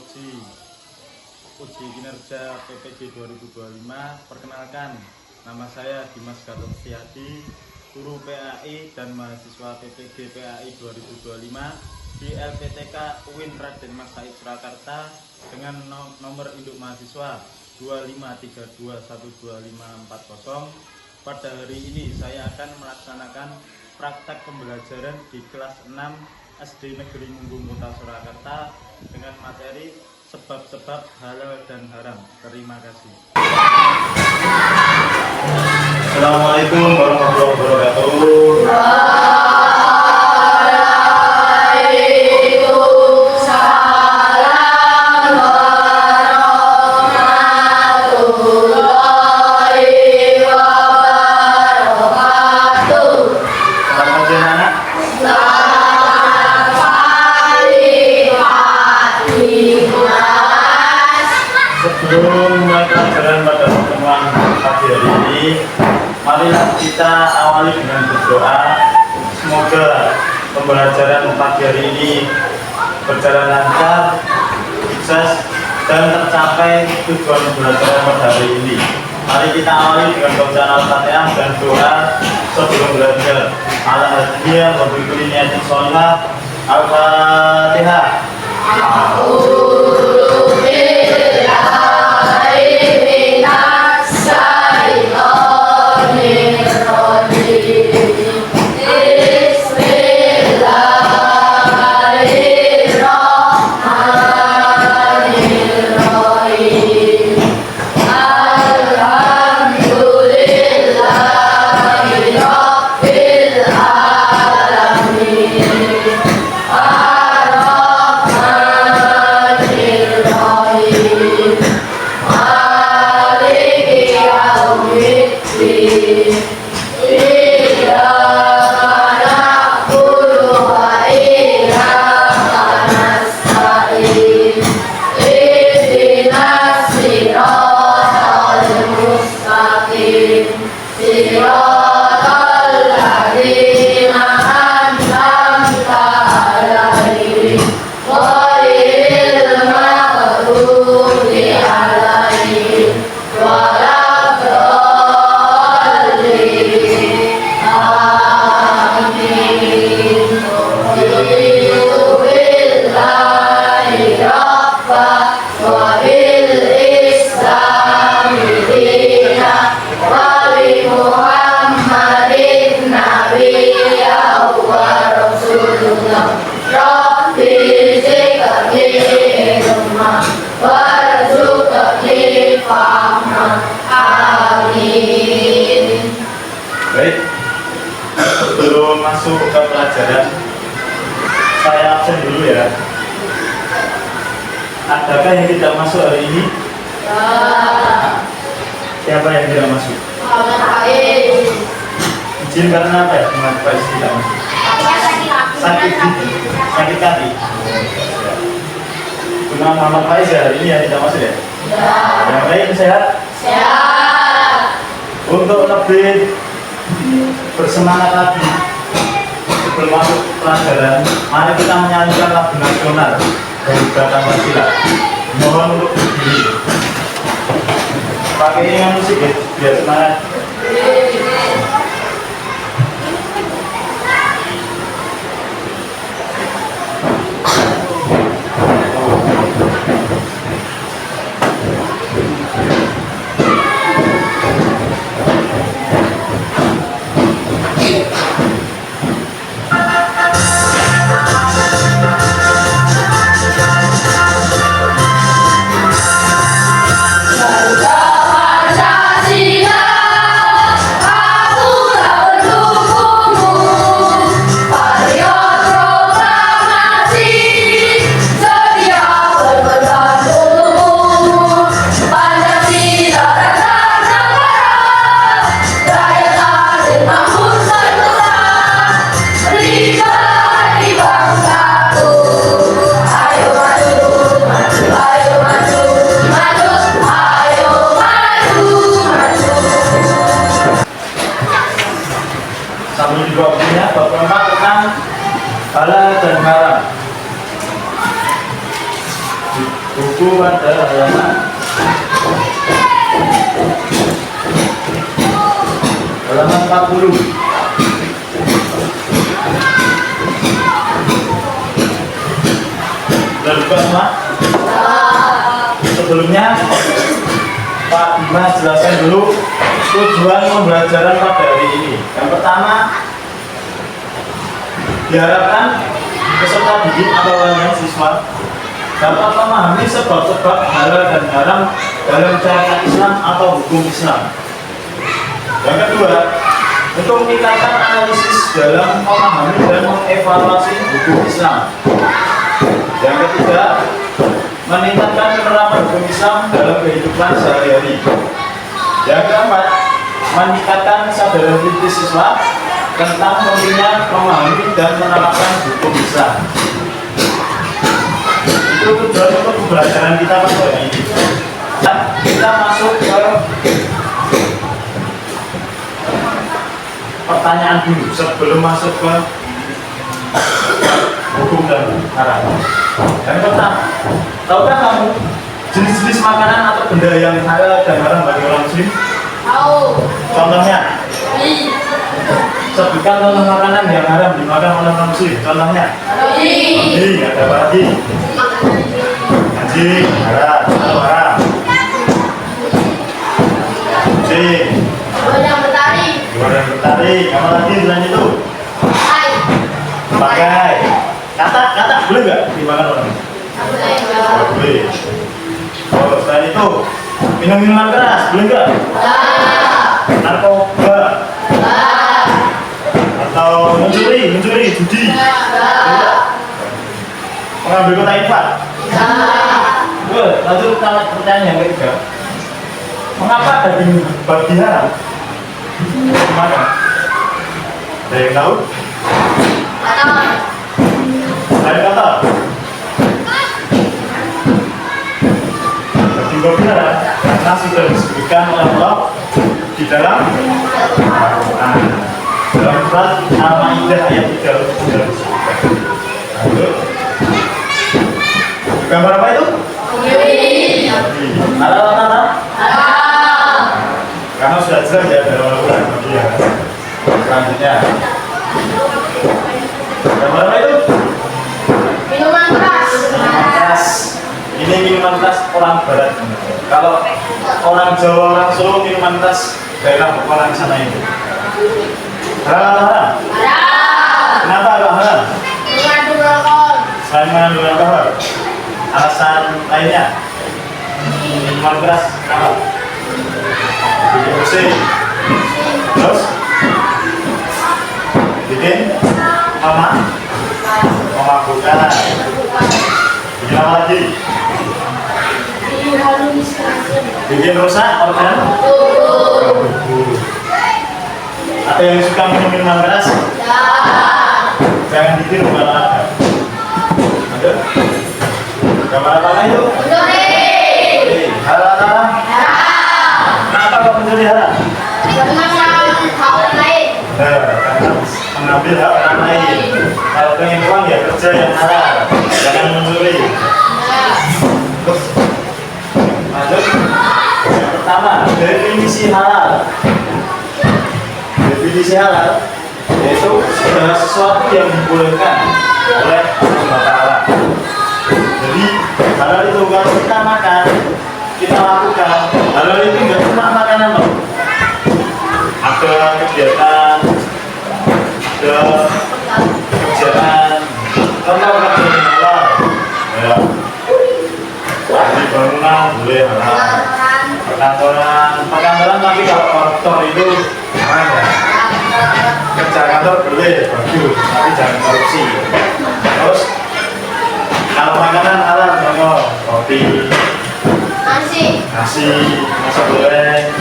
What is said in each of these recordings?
menguji uji kinerja PPG 2025. Perkenalkan, nama saya Dimas Gatot Setiadi, guru PAI dan mahasiswa PPG PAI 2025 di LPTK UIN Raden Mas Said Surakarta dengan nomor induk mahasiswa 253212540. Pada hari ini saya akan melaksanakan praktek pembelajaran di kelas 6 SD Negeri Munggung Kota Surakarta dengan materi sebab-sebab halal dan haram. Terima kasih. Assalamualaikum warahmatullahi wabarakatuh. Sebelum mulai pelajaran pada pertemuan pagi hari ini, marilah kita awali dengan berdoa. Semoga pembelajaran pagi hari ini berjalan lancar, sukses, dan tercapai tujuan pembelajaran pada hari ini. Mari kita awali dengan bacaan Al-Fatihah dan doa sebelum belajar. Al-Hadiyah wa bi kulli niyatin shalihah. Al-Fatihah. Baik, sebelum masuk ke pelajaran, saya absen dulu ya. Adakah yang tidak masuk hari ini? Siapa yang tidak masuk? Izin karena apa ya? Mengapa izin tidak masuk? Sakit gigi, sakit kaki. Cuma Muhammad Faiz hari ini yang tidak masuk ya? Yang lain sehat? Sehat. Untuk lebih bersemangat lagi sebelum masuk pelajaran, mari kita menyanyikan lagu nasional dari Batam Pancasila. Mohon untuk berdiri. Pakai dengan musik ya, biar semangat. buku pada halaman 40. Sudah lupa semua? Sebelumnya Pak Bima jelaskan dulu tujuan pembelajaran pada hari ini. Yang pertama, diharapkan peserta didik atau orang siswa dapat memahami sebab-sebab halal dan haram dalam syariat Islam atau hukum Islam. Yang kedua, untuk meningkatkan analisis dalam memahami dan mengevaluasi hukum Islam. Yang ketiga, meningkatkan penerapan hukum Islam dalam kehidupan sehari-hari. Yang keempat, meningkatkan kesadaran kritis siswa tentang pentingnya memahami dan menerapkan hukum Islam. Itu tujuan untuk pembelajaran kita pada hari ini. Dan kita masuk ke pertanyaan dulu sebelum masuk ke hukum dan haram. Yang pertama, tahukah kamu jenis-jenis makanan atau benda yang halal dan haram bagi orang muslim? Tahu. Contohnya? Sebutkan contoh makanan yang haram dimakan oleh orang muslim. Contohnya? Anjing, ada apa lagi? Anjing, haram, haram. Anjing. Goreng betari. Goreng betari. Apa lagi selain itu? Pakai. Kata boleh nggak dimakan orang? Boleh. Oh, selain itu minum-minuman keras boleh nggak? Narkoba atau mencuri, judi, mengambil kota infak. Lanjut pertanyaan yang ketiga, mengapa daging babi haram? Gimana? Ada yang tahu? Saya kata daging babi haram karena sudah disebutkan oleh Allah di dalam Al-Quran. Dalam surat Al-Maidah ayat 3 sudah disebutkan. Lanjut. Gambar apa itu? Halal atau haram? Karena sudah jelas ya dalam Al-Quran. Selanjutnya, gambar apa itu? Minuman keras. Minuman keras. Ini minuman keras orang barat. Kalau orang Jawa, orang Solo, minuman keras daerah orang sana itu. Halal atau haram? Kenapa agak haram? Mengandung alkohol. Selain mengandung alkohol, alasan lainnya minuman keras apa? Bikin pusing, terus bikin memabukkan, bikin apa lagi? Bikin rusak organ tubuh. Ada yang suka minum minuman keras? Jangan bikin kalau ada. Ada? Gambar apa lagi itu? Halal atau haram? Kenapa kok mencuri haram? Karena hak orang lain. Karena mengambil hak orang lain. Kalau pengen uang ya kerja yang halal, jangan mencuri. Terus lanjut. Yang pertama, definisi halal. Definisi halal yaitu segala sesuatu yang dibolehkan oleh Allah Ta'ala. Jadi halal itu kalau kita makan, kita lakukan. Halal itu nggak cuma makanan loh. Ada kegiatan, ada kerjaan. Contoh kerjaan halal. Ya. Di bangunan boleh halal. Perkantoran tapi kalau koruptor itu haram ya. Kerja kantor boleh, bagus, tapi jangan korupsi. Terus kalau makanan halal, contoh roti, nasi, nasi goreng,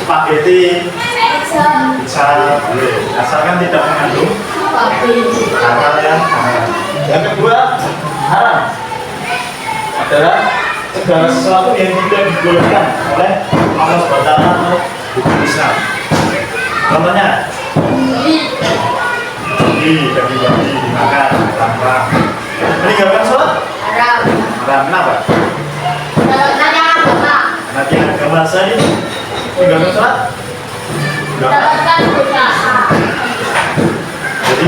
spaghetti, pizza boleh, asalkan tidak mengandung hal yang haram. Yang kedua, haram adalah segala sesuatu yang tidak dibolehkan oleh Allah SWT atau hukum Islam. Contohnya, daging babi dimakan tanpa meninggalkan sholat Haram. Haram. Kenapa? Nanya agama. Nanti agama saya meninggalkan sholat. Mendapatkan dosa. Jadi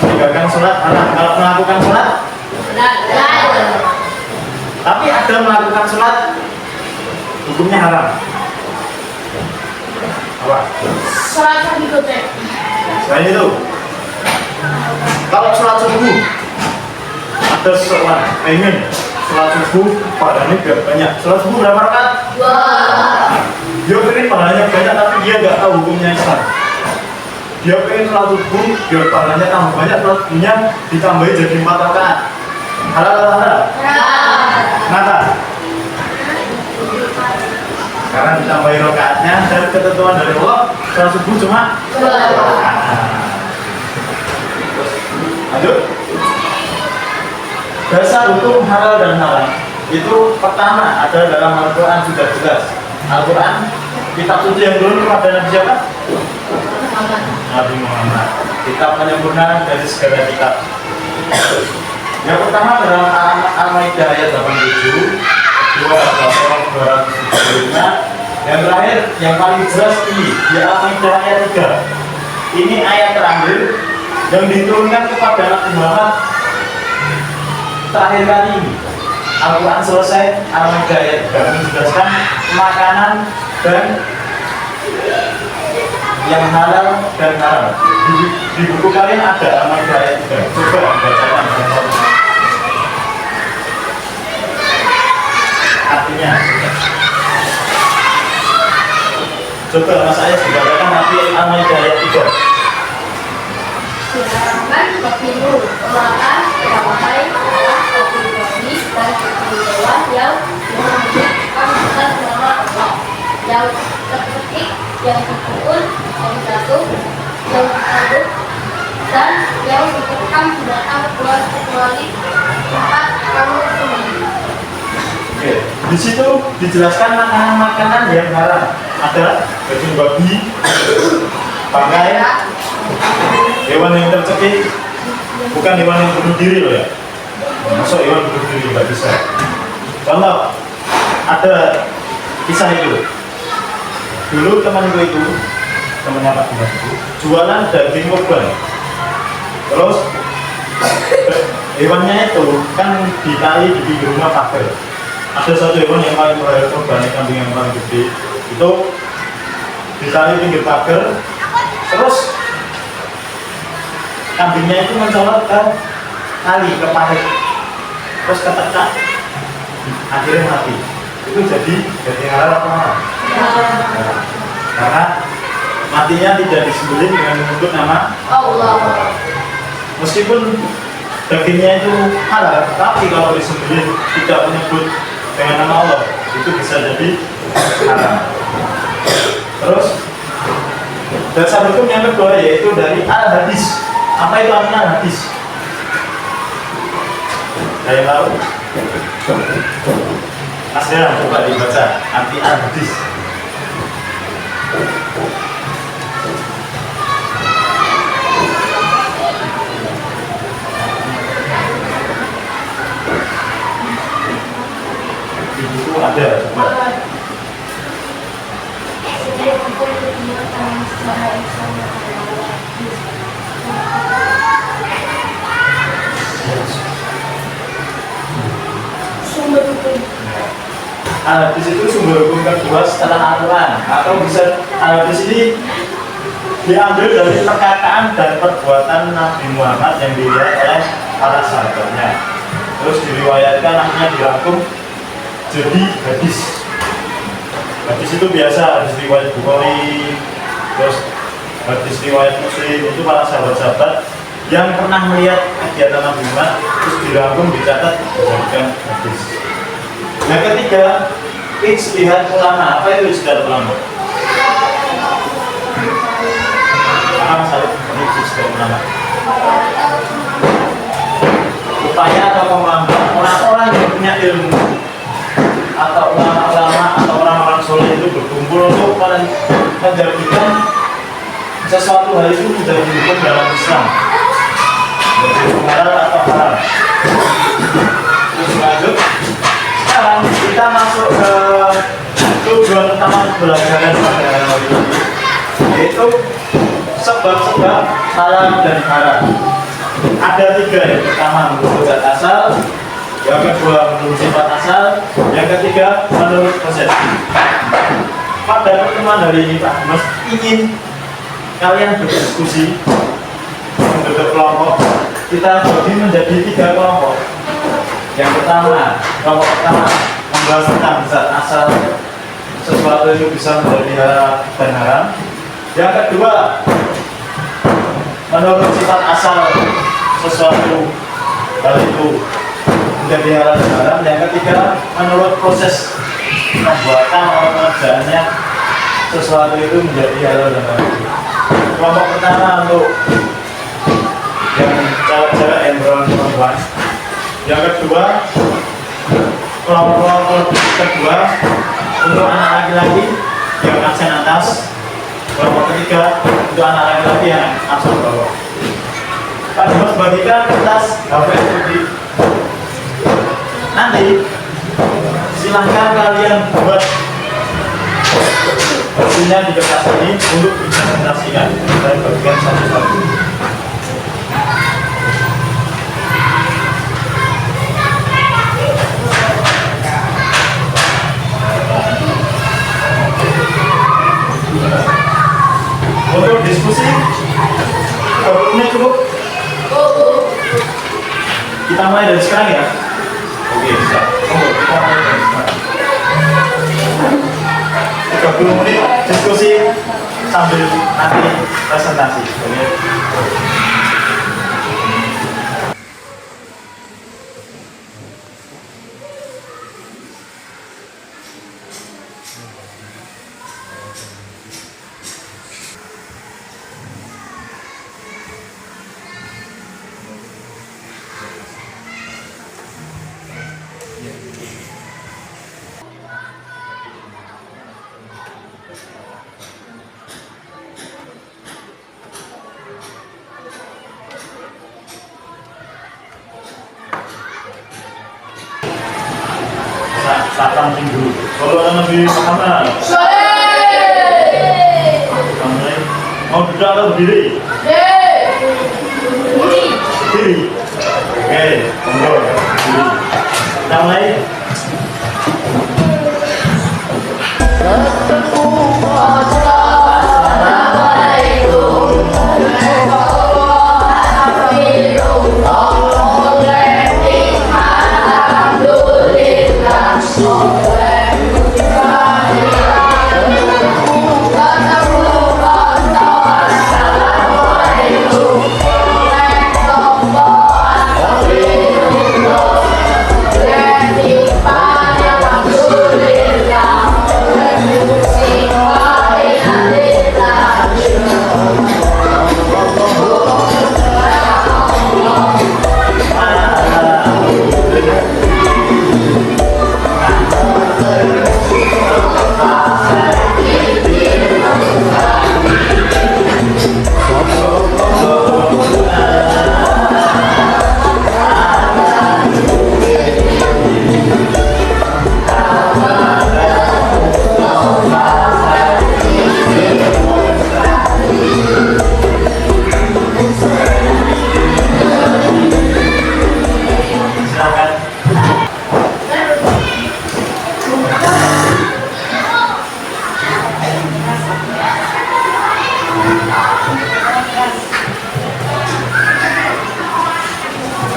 meninggalkan sholat haram. Kalau melakukan sholat, Halal. tapi ada melakukan sholat, hukumnya haram. Apa? Sholat berikutnya. Selain itu, kalau sholat subuh, ada seseorang pengen sholat subuh pahalanya biar banyak. Sholat subuh berapa rakaat? 2. Dia pengen pahalanya banyak tapi dia nggak tahu hukumnya Islam. Dia pengen sholat subuh biar pahalanya tambah banyak, sholat subuhnya ditambahin jadi 4 rakaat. Halal atau haram? Kenapa? Karena ditambahin rakaatnya dan ketentuan dari Allah, sholat subuh cuma 2. Lanjut. Dasar hukum halal dan haram itu pertama ada dalam Al-Quran sudah jelas. Al-Quran kitab suci yang turun kepada Nabi siapa? Nabi Muhammad. Kitab penyempurna dari segala kitab. Yang pertama dalam Al-Maidah ayat 87, kedua adalah 275. Yang terakhir yang paling jelas ini di Al-Maidah ayat 3. Ini ayat terakhir yang diturunkan kepada Nabi Muhammad terakhir kali ini. Al-Quran selesai, Al-Maidah ayat 3 menjelaskan makanan dan yang halal dan haram. Di buku kalian ada Al-Maidah ayat 3. Coba bacakan. Artinya coba Mas Ayas dibacakan nanti Al-Maidah ayat 3. Diharamkan bertimbul, memakan, memakai, kopi babi, dan kopi hewan yang menunjukkan bukan nama Allah, yang terpetik, yang dipukul, yang jatuh, yang ditanduk, dan yang dikekang binatang buat kecuali tempat kamu sembunyi. Oke, di situ dijelaskan makanan-makanan yang haram. Ada daging babi, bangkai, hewan yang tercekik, bukan hewan yang bunuh diri loh ya. Masuk hewan bunuh diri nggak bisa. Contoh, ada kisah itu. Dulu temanku itu, temannya Pak Dimas itu, jualan daging kurban. Terus hewannya itu kan ditali di pinggir rumah pagar. Ada satu hewan yang paling berbahaya kurban, kambing yang paling gede. Itu ditali pinggir pagar. Terus kambingnya itu mencolot ke kali, ke parit, terus ketekak, akhirnya mati. Itu jadi halal atau haram? Karena matinya tidak disembelih dengan menyebut nama Allah. Meskipun dagingnya itu halal, tapi kalau disembelih tidak menyebut dengan nama Allah, itu bisa jadi haram. Terus dasar hukum yang kedua yaitu dari al-hadis. Apa itu artinya al-hadis? Saya tahu. Mas Dara, coba dibaca arti al-hadis. Di buku ada, coba. Sumber hukum. Al-hadis itu sumber hukum kedua setelah Al-Quran, atau bisa al-hadis ini diambil dari perkataan dan perbuatan Nabi Muhammad yang dilihat oleh para sahabatnya. Terus diriwayatkan akhirnya dirangkum jadi hadis. Hadis itu biasa hadis riwayat Bukhari, terus hadis riwayat Muslim, itu para sahabat-sahabat yang pernah melihat kegiatan Nabi Muhammad terus dirangkum, dicatat, dijadikan hadis. Yang ketiga, ijtihad ulama. Apa itu ijtihad ulama? Apa masalah ini ijtihad ulama? Upaya atau kemampuan orang-orang yang punya ilmu atau ulama-ulama atau orang-orang soleh itu berkumpul untuk menjadikan sesuatu hal itu menjadi hukum dalam Islam, menjadi halal atau haram. Terus lanjut. pertama pembelajaran pada hari ini yaitu sebab-sebab salah dan harap. Ada 3, yang pertama menurut zat asal, yang kedua menurut sifat asal, yang ketiga menurut proses. Pada pertemuan hari ini Pak Mas ingin kalian berdiskusi membentuk kelompok. Kita bagi menjadi 3 kelompok. Yang pertama, kelompok pertama membahas tentang zat asal, sesuatu itu bisa menjadi halal dan haram. Yang kedua, menurut sifat asal sesuatu hal itu menjadi halal dan haram. Yang ketiga, menurut proses pembuatan atau pengerjaannya sesuatu itu menjadi halal dan haram. Kelompok pertama untuk yang cewek-cewek yang perempuan. Yang kedua, kelompok kedua untuk anak laki-laki yang aksen atas. Kelompok ketiga untuk anak laki-laki yang aksen bawah. Pak Dimas bagikan kertas HP seperti nanti silahkan kalian buat hasilnya di kertas ini untuk dipresentasikan. Saya bagikan satu-satu. Untuk diskusi, ini cukup. Kita mulai dari sekarang ya. Oke, bisa. Kita mulai dari sekarang. 30 menit diskusi sambil nanti presentasi. Oke. Satang dulu. Kalau ada lebih mana? Mau duduk atau berdiri? Berdiri. Oke, monggo. Berdiri. Kita mulai.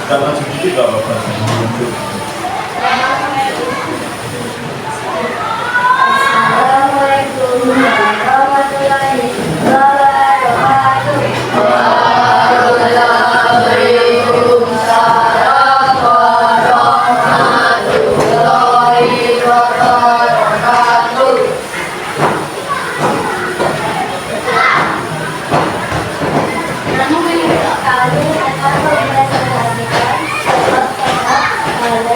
Kalau sedikit gak apa-apa. Assalamualaikum warahmatullahi wabarakatuh. Waalaikumsalam warahmatullahi wabarakatuh. Kami akan mempresentasikan sebab-sebab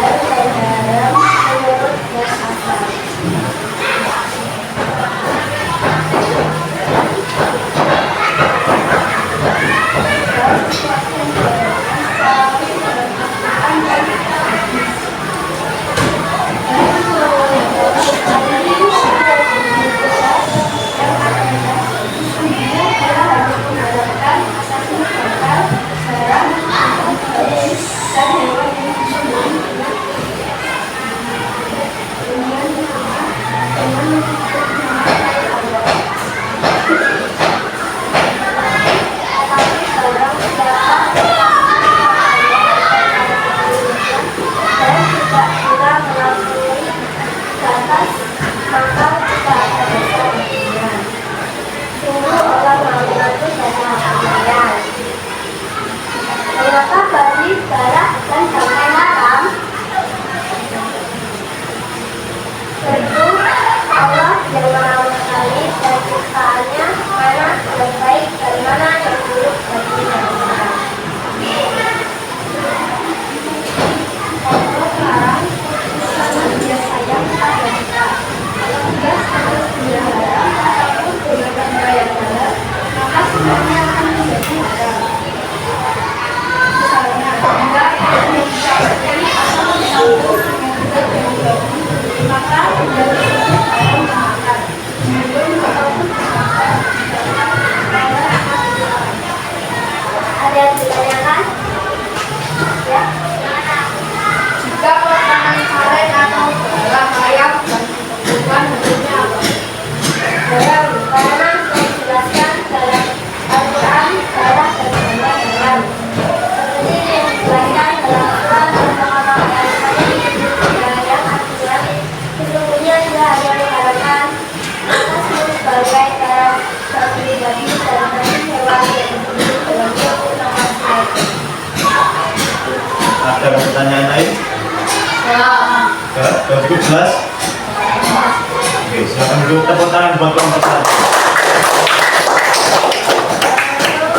Ada pertanyaan lain? Enggak? Sudah cukup jelas? Oke, silakan dulu tepuk tangan buat kelompok saya.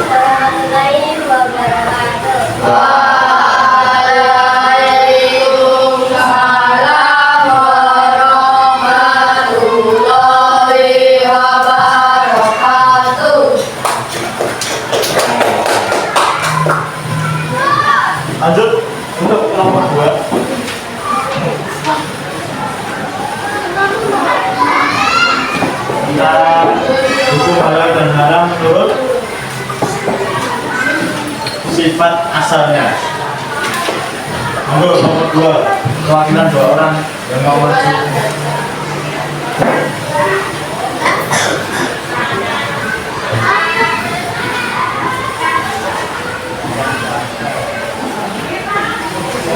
Warahmatullahi wabarakatuh. Waalaikumsalam warahmatullahi wabarakatuh. Lanjut untuk kelompok 2. Kita buku halal dan haram menurut sifat asalnya. Monggo nomor 2, perwakilan 2 orang yang mau maju.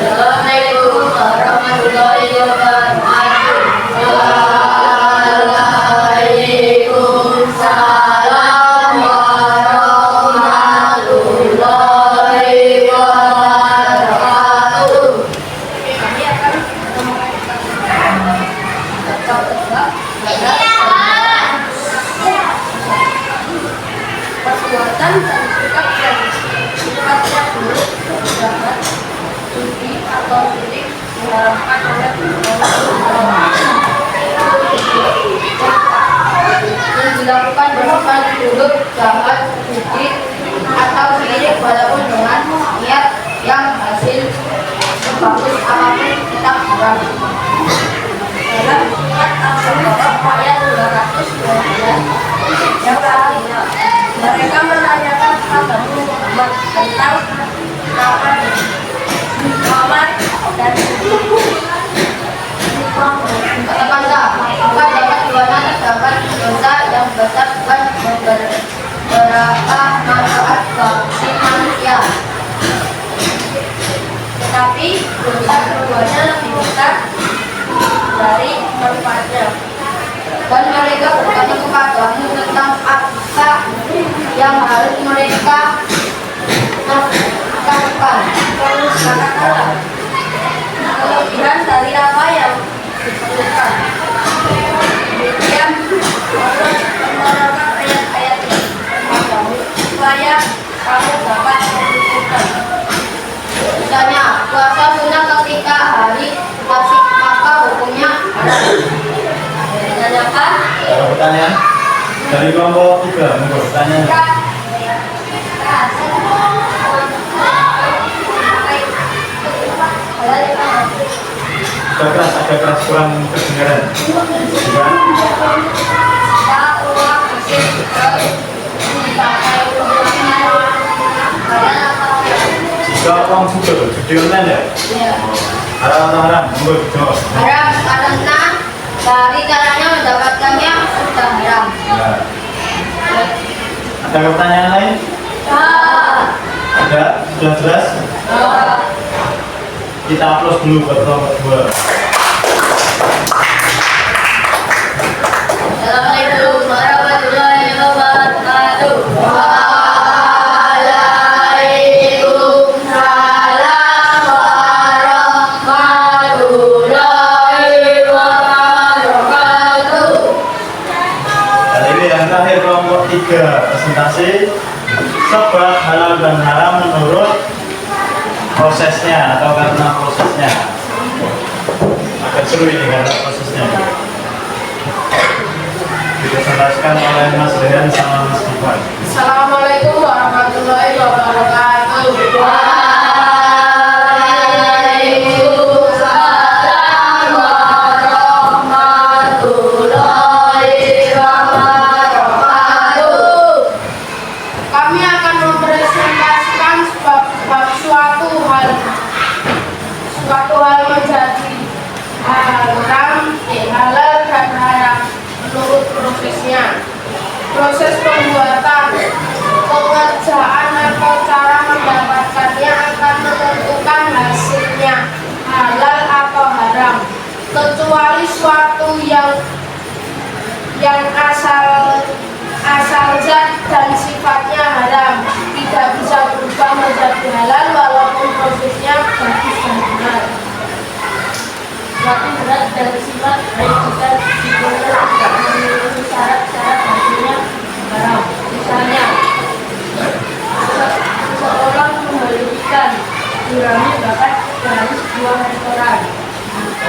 Assalamualaikum warahmatullahi wabarakatuh. Waalaikumsalam warahmatullahi wabarakatuh. Kami akan perbuatan dan sikap yang sifatnya buruk, jahat, judi atau syirik diharamkan oleh Allah. Yang dilakukan bersifat buruk, jahat, judi atau syirik walaupun dengan niat yang hasil sebagus apapun kita haram. Dalam surat Al-Baqarah ayat 212 yang artinya mereka menanyakan kepadamu Muhammad tentang kamar dan katakanlah maka dapat keduanya terdapat dosa yang besar dan beberapa manfaat bagi manusia, tetapi dosa keduanya lebih besar dari manfaatnya. Dan mereka bertanya kepadamu tentang apa yang harus mereka lakukan. Katakanlah kelebihan dari apa yang diperlukan. Demikian Allah menerangkan ayat-ayat kepadamu supaya kamu dapat menentukan. Misalnya puasa sunnah ketika hari kasih maka hukumnya haram. Ditanyakan Ada pertanyaan dari kelompok 3, monggo pertanyaan. Agak keras kurang kedengaran. Jika uang judul online ya? Haram atau haram? Monggo dijawab. haram karena dari caranya mendapatkannya sudah haram. Ya. Ada pertanyaan lain? Ada? Sudah jelas? Kita upload dulu buat kelompok 2. Assalamualaikum warahmatullahi wabarakatuh. Waalaikumsalam warahmatullahi wabarakatuh. Dan ini yang terakhir kelompok 3, presentasi sebab halal dan haram menurut prosesnya atau karena prosesnya. Agak seru ini karena prosesnya. Dipresentasikan oleh Mas Dehan sama Mas Iwan. Assalamualaikum warahmatullahi wabarakatuh. Waalaikumsalam warahmatullahi wabarakatuh. Kami akan mempresentasikan sebab suatu hal menjadi haram, halal dan haram menurut prosesnya. Proses pembuatan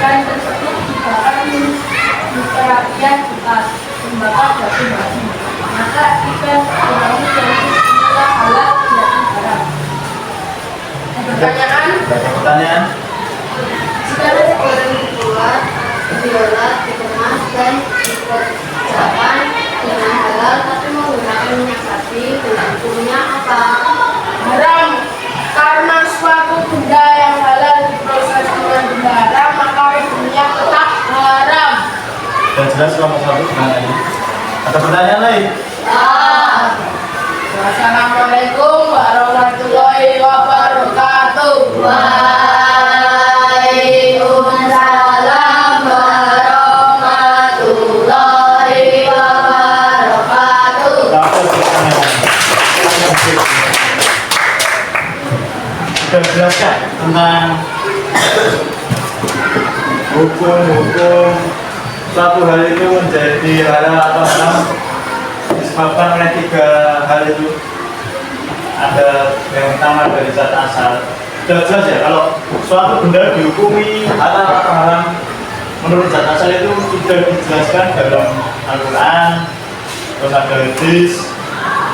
dan tersebut dibakar perapian bukan membakar batu-batu. Maka jika orang yang inilah halal tidak haram. Pertanyaan? Ada pertanyaan? Jika nasi goreng dibuat, diolah, dikemas, dan dikerjakan dengan halal tapi menggunakan minyak sapi, hukumnya apa? Haram. Karena suatu benda yang halal diproses dengan benda haram, maka hukumnya tetap haram. Dan jelas nomor 1 gimana ini? Ada pertanyaan lain? Wassalamualaikum warahmatullahi wabarakatuh. Waalaikumsalam warahmatullahi wabarakatuh. Sudah jelaskan tentang hukum-hukum suatu hal itu menjadi halal atau haram disebabkan oleh 3 hal itu. Ada yang pertama dari zat asal. Sudah jelas ya kalau suatu benda dihukumi halal atau haram menurut zat asal itu sudah dijelaskan dalam Al-Quran, terus ada hadis,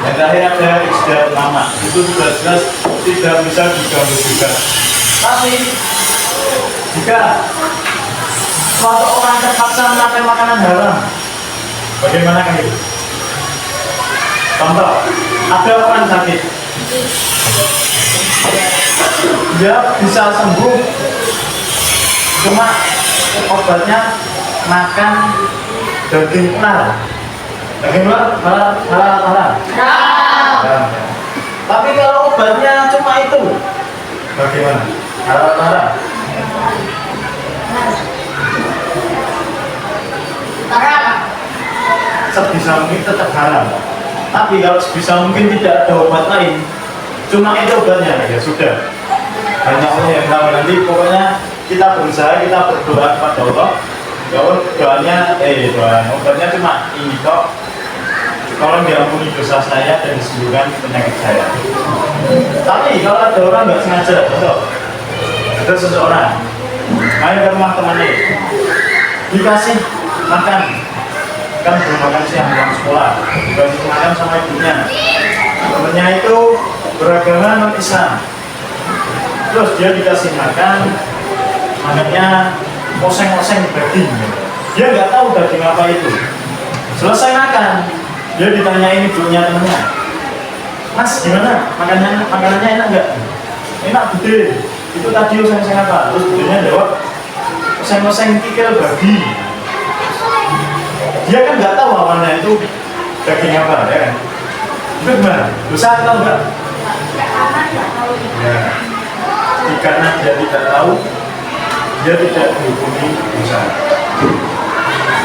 yang terakhir ada ijtihad ulama. Itu sudah jelas tidak bisa diganggu juga. Tapi jika suatu orang terpaksa memakai makanan haram, bagaimana kan itu? Contoh, ada orang sakit, dia bisa sembuh, cuma obatnya makan daging ular. Daging ular halal. Tapi kalau obatnya cuma itu, bagaimana? Halal. Haram. Sebisa mungkin tetap haram. Tapi kalau sebisa mungkin tidak ada obat lain, cuma itu obatnya, ya sudah. Banyak Allah yang tahu. Nanti pokoknya kita berusaha, kita berdoa kepada Allah. Ya Allah, obatnya cuma ini kok. Tolong diampuni dosa saya dan disembuhkan penyakit saya. Tapi kalau ada orang nggak sengaja, betul. Ada seseorang main ke rumah temannya, dikasih makan, kan belum makan siang pulang sekolah, dikasih makan sama ibunya. Temennya itu beragama non-Islam, terus dia dikasih makan, makannya oseng-oseng daging. Dia nggak tahu daging apa itu. Selesai makan, dia ditanyain ibunya temennya, Mas gimana makanannya enak nggak? Enak bude. Itu tadi oseng-oseng apa? Terus budenya jawab oseng-oseng kikil babi. Dia kan nggak tahu awalnya itu daging apa, ya kan? Itu gimana? Dosa atau enggak? Ya. Karena dia tidak tahu, dia tidak dihukumi dosa.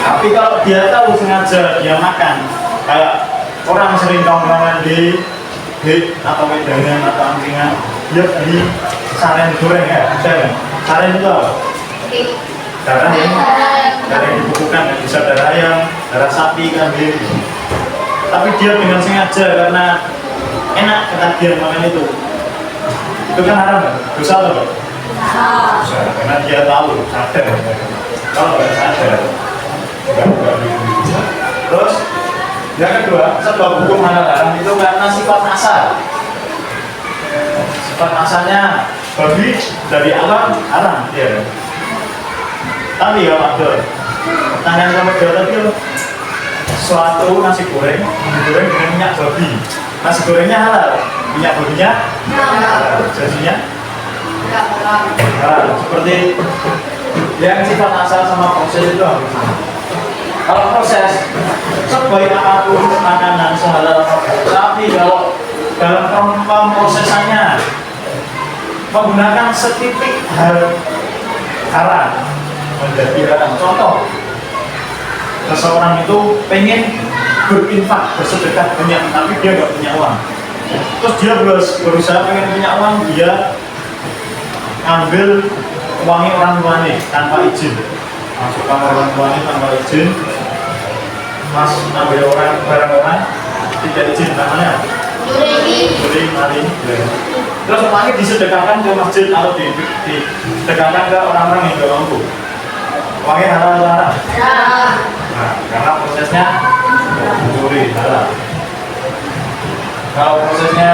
Tapi kalau dia tahu sengaja dia makan, kayak orang sering tongkrongan di atau wedangan atau angkringan, dia beli saren goreng ya, saren itu apa? Darah yang dibukukan, yang bisa darah ayam, darah sapi, kambing. Tapi dia dengan sengaja karena enak ketagihan makan itu kan haram kan? Dosa atau enggak? Dosa, karena dia tahu, sadar. Kalau nggak sadar, enggak. Terus yang kedua, sebab hukum halal haram itu karena sifat asal. Sifat asalnya babi dari alam haram dia. Tapi ya ada pertanyaan sama dia tadi, suatu nasi goreng digoreng dengan minyak babi. Nasi gorengnya halal, minyak babinya halal. Jadinya halal. Seperti yang sifat asal sama proses itu harus sama. Kalau proses sebaik apapun makanan sehalal, tapi kalau dalam pemrosesannya menggunakan setitik hal haram menjadi haram. Contoh, seseorang itu pengen berinfak, bersedekah banyak, tapi dia nggak punya uang. Terus dia berusaha pengen punya uang, dia ambil uangnya orang tuanya tanpa izin, masuk kamar orang tuanya tanpa izin. Mas ambil barang orang tidak izin, namanya curi, maling. Terus uangnya disedekahkan ke masjid atau disedekahkan ke orang-orang yang tidak mampu. Uangnya halal atau haram? Ya. Nah, karena prosesnya mencuri halal. Kalau prosesnya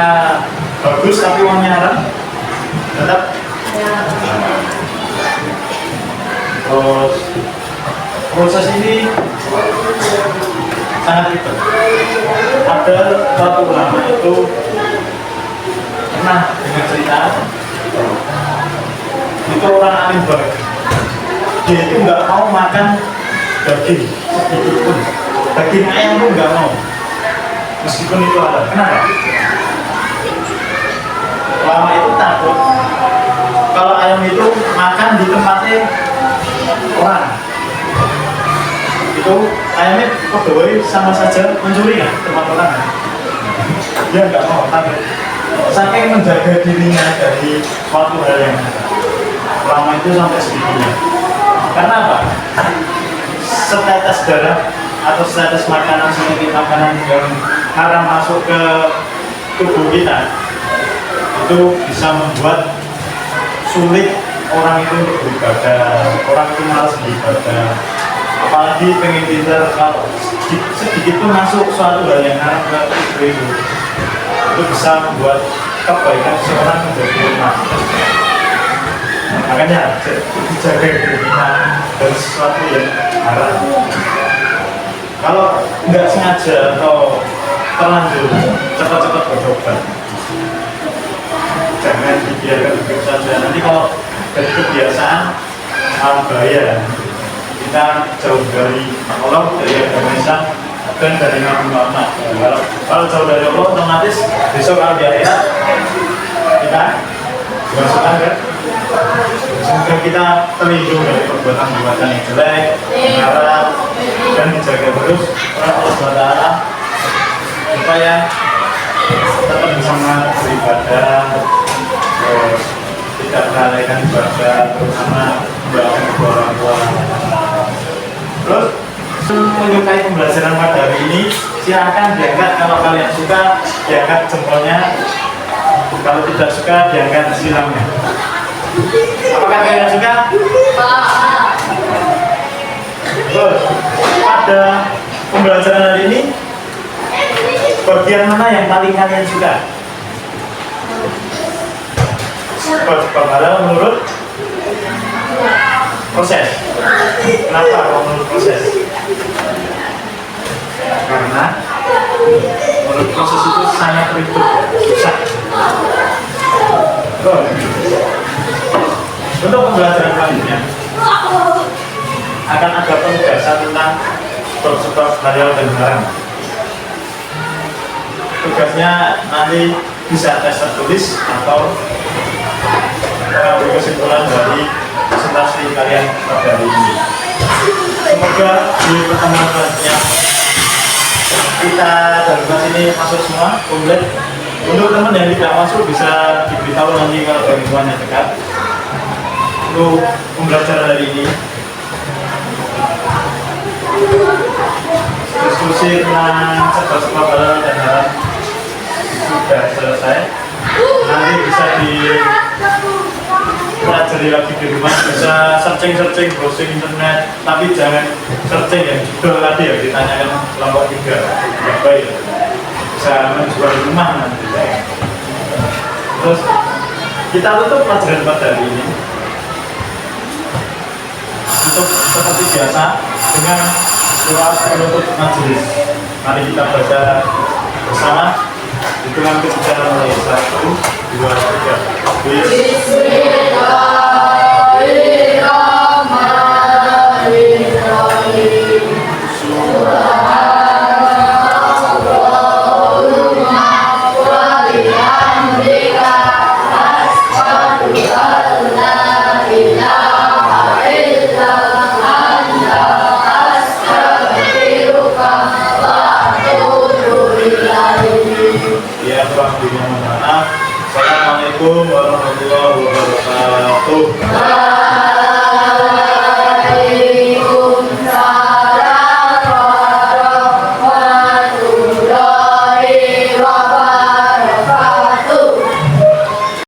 bagus tapi uangnya haram, tetap. Terus proses ini sangat ribet. Ada suatu ulama itu pernah dengar cerita itu orang alim banget. Dia itu nggak mau makan daging sedikit pun, daging ayam pun nggak mau, meskipun itu halal. Kenapa? Ulama itu takut kalau ayam itu makan di tempatnya orang, itu ayamnya pegawai sama saja mencuri kan tempat orang. Dia nggak mau, takut. Saking menjaga dirinya dari suatu hal yang ulama itu sampai segitunya. Karena apa? Setetes darah atau setetes makanan sedikit makanan yang haram masuk ke tubuh kita itu bisa membuat sulit orang itu untuk beribadah, orang itu malas beribadah. Apalagi pengen pintar, kalau sedikit pun masuk suatu hal yang haram ke tubuh itu bisa membuat kebaikan seorang menjadi lemah. Makanya dijaga diri kita dari sesuatu yang haram. Kalau nggak sengaja atau terlanjur cepat-cepat bertobat, jangan dibiarkan begitu saja. Nanti kalau dari kebiasaan bahaya. Kita jauh dari Allah, dari agama Islam, dan dari Nabi Muhammad. Kalau jauh dari Allah, otomatis besok kalau di akhirat kita dimasukkan kan? Semoga kita terlindung dari perbuatan-perbuatan yang jelek, mengarah, dan dijaga terus oleh Allah SWT supaya tetap bisa beribadah, tidak melalaikan ibadah, terutama mendoakan kedua orang tua. Terus menyukai pembelajaran pada hari ini, silahkan diangkat. Kalau kalian suka, diangkat jempolnya. Kalau tidak suka, diangkat silamnya. Apakah kalian suka? Terus pada pembelajaran hari ini, bagian mana yang paling kalian suka? Bagaimana menurut proses? Kenapa kalau menurut proses? Karena menurut proses itu sangat ribet, susah. Untuk pembelajaran selanjutnya akan ada penugasan tentang sebab halal dan haram. Tugasnya nanti bisa tes tertulis atau mengambil kesimpulan dari presentasi kalian pada hari ini. Semoga di pertemuan selanjutnya kita dari kelas ini masuk semua komplit. Untuk teman yang tidak masuk bisa diberitahu nanti kalau dari tuannya dekat. Untuk pembelajaran hari ini diskusi tentang sebab halal dan haram sudah selesai. Nanti bisa dipelajari lagi di rumah, bisa searching browsing internet, tapi jangan searching yang judul tadi ya, ditanyakan kelompok 3 yang baik, bisa menjual di rumah nanti. Terus kita tutup pelajaran pada hari ini untuk seperti biasa dengan doa penutup majelis. Mari kita baca bersama. Hitungan ketiga mulai 1, 2, 3. Ya, Tuhan, mohon maaf. Assalamualaikum warahmatullahi wabarakatuh.